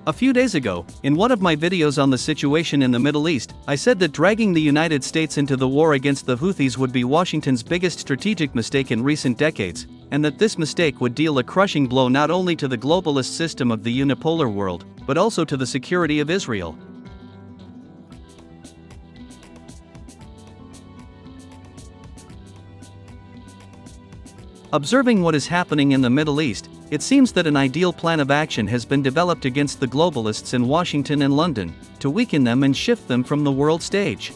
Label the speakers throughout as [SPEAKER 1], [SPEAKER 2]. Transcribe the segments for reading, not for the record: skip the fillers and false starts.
[SPEAKER 1] A few days ago, in one of my videos on the situation in the Middle East, I said that dragging the United States into the war against the Houthis would be Washington's biggest strategic mistake in recent decades, and that this mistake would deal a crushing blow not only to the globalist system of the unipolar world, but also to the security of Israel. Observing what is happening in the Middle East, it seems that an ideal plan of action has been developed against the globalists in Washington and London, to weaken them and shift them from the world stage.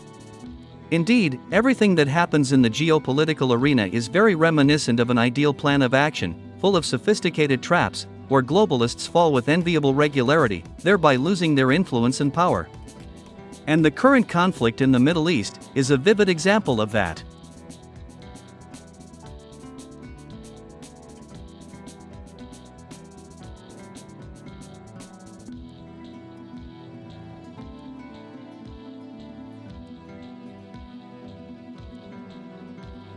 [SPEAKER 1] Indeed, everything that happens in the geopolitical arena is very reminiscent of an ideal plan of action, full of sophisticated traps, where globalists fall with enviable regularity, thereby losing their influence and power. And the current conflict in the Middle East is a vivid example of that.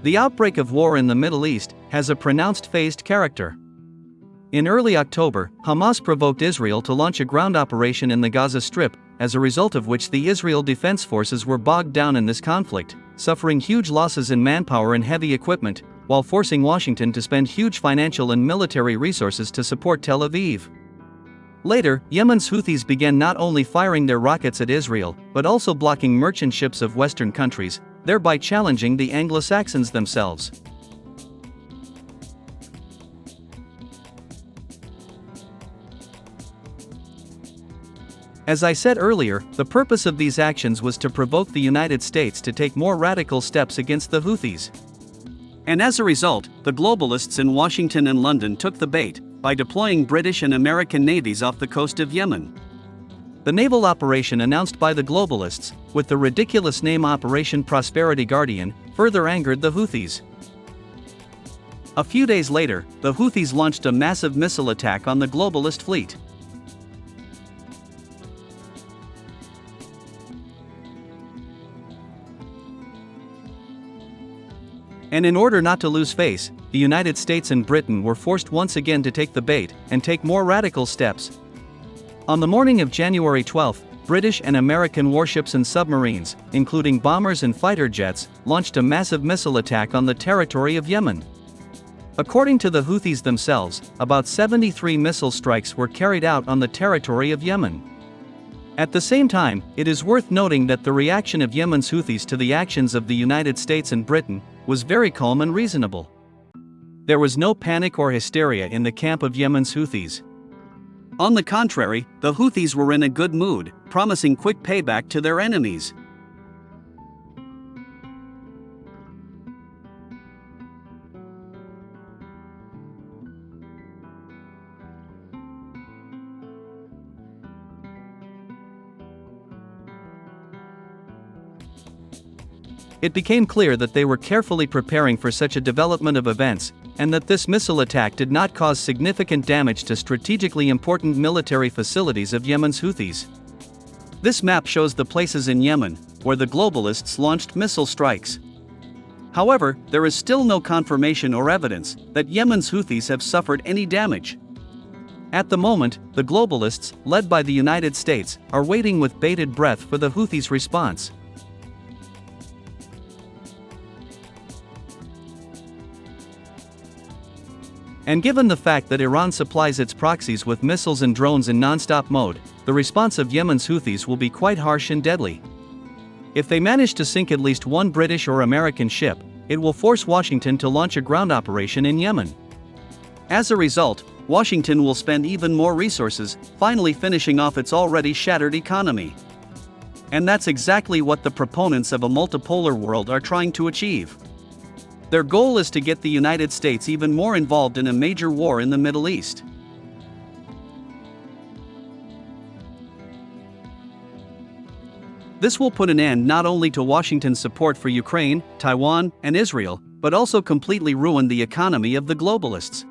[SPEAKER 1] The outbreak of war in the Middle East has a pronounced phased character. In early October, Hamas provoked Israel to launch a ground operation in the Gaza Strip, as a result of which the Israel Defense Forces were bogged down in this conflict, suffering huge losses in manpower and heavy equipment, while forcing Washington to spend huge financial and military resources to support Tel Aviv. Later, Yemen's Houthis began not only firing their rockets at Israel, but also blocking merchant ships of Western countries, thereby challenging the Anglo-Saxons themselves. As I said earlier, the purpose of these actions was to provoke the United States to take more radical steps against the Houthis. And as a result, the globalists in Washington and London took the bait by deploying British and American navies off the coast of Yemen. The naval operation announced by the globalists, with the ridiculous name Operation Prosperity Guardian, further angered the Houthis. A few days later, the Houthis launched a massive missile attack on the globalist fleet. And in order not to lose face, the United States and Britain were forced once again to take the bait and take more radical steps. On the morning of January 12, British and American warships and submarines, including bombers and fighter jets, launched a massive missile attack on the territory of Yemen. According to the Houthis themselves, about 73 missile strikes were carried out on the territory of Yemen. At the same time, it is worth noting that the reaction of Yemen's Houthis to the actions of the United States and Britain was very calm and reasonable. There was no panic or hysteria in the camp of Yemen's Houthis. On the contrary, the Houthis were in a good mood, promising quick payback to their enemies. It became clear that they were carefully preparing for such a development of events, and that this missile attack did not cause significant damage to strategically important military facilities of Yemen's Houthis. This map shows the places in Yemen where the globalists launched missile strikes. However, there is still no confirmation or evidence that Yemen's Houthis have suffered any damage. At the moment, the globalists, led by the United States, are waiting with bated breath for the Houthis' response. And given the fact that Iran supplies its proxies with missiles and drones in non-stop mode, the response of Yemen's Houthis will be quite harsh and deadly. If they manage to sink at least one British or American ship, it will force Washington to launch a ground operation in Yemen. As a result, Washington will spend even more resources, finally finishing off its already shattered economy. And that's exactly what the proponents of a multipolar world are trying to achieve. Their goal is to get the United States even more involved in a major war in the Middle East. This will put an end not only to Washington's support for Ukraine, Taiwan, and Israel, but also completely ruin the economy of the globalists.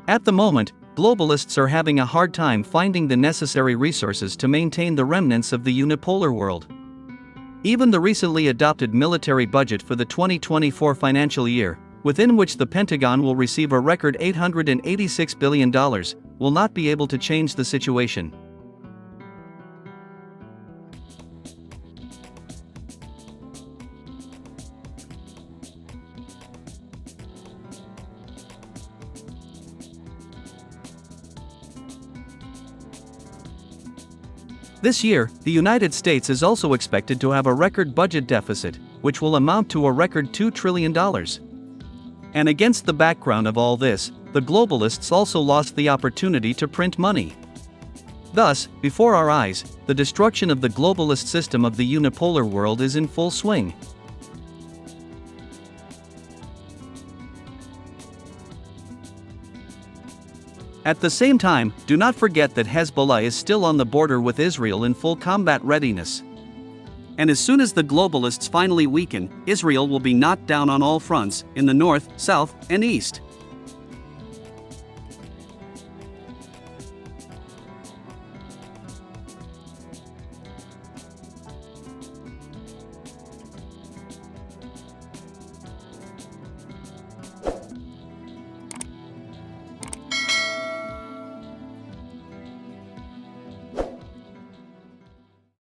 [SPEAKER 1] At the moment, globalists are having a hard time finding the necessary resources to maintain the remnants of the unipolar world. Even the recently adopted military budget for the 2024 financial year, within which the Pentagon will receive a record $886 billion, will not be able to change the situation. This year, the United States is also expected to have a record budget deficit, which will amount to a record $2 trillion. And against the background of all this, the globalists also lost the opportunity to print money. Thus, before our eyes, the destruction of the globalist system of the unipolar world is in full swing. At the same time, do not forget that Hezbollah is still on the border with Israel in full combat readiness. And as soon as the globalists finally weaken, Israel will be knocked down on all fronts, in the north, south, and east.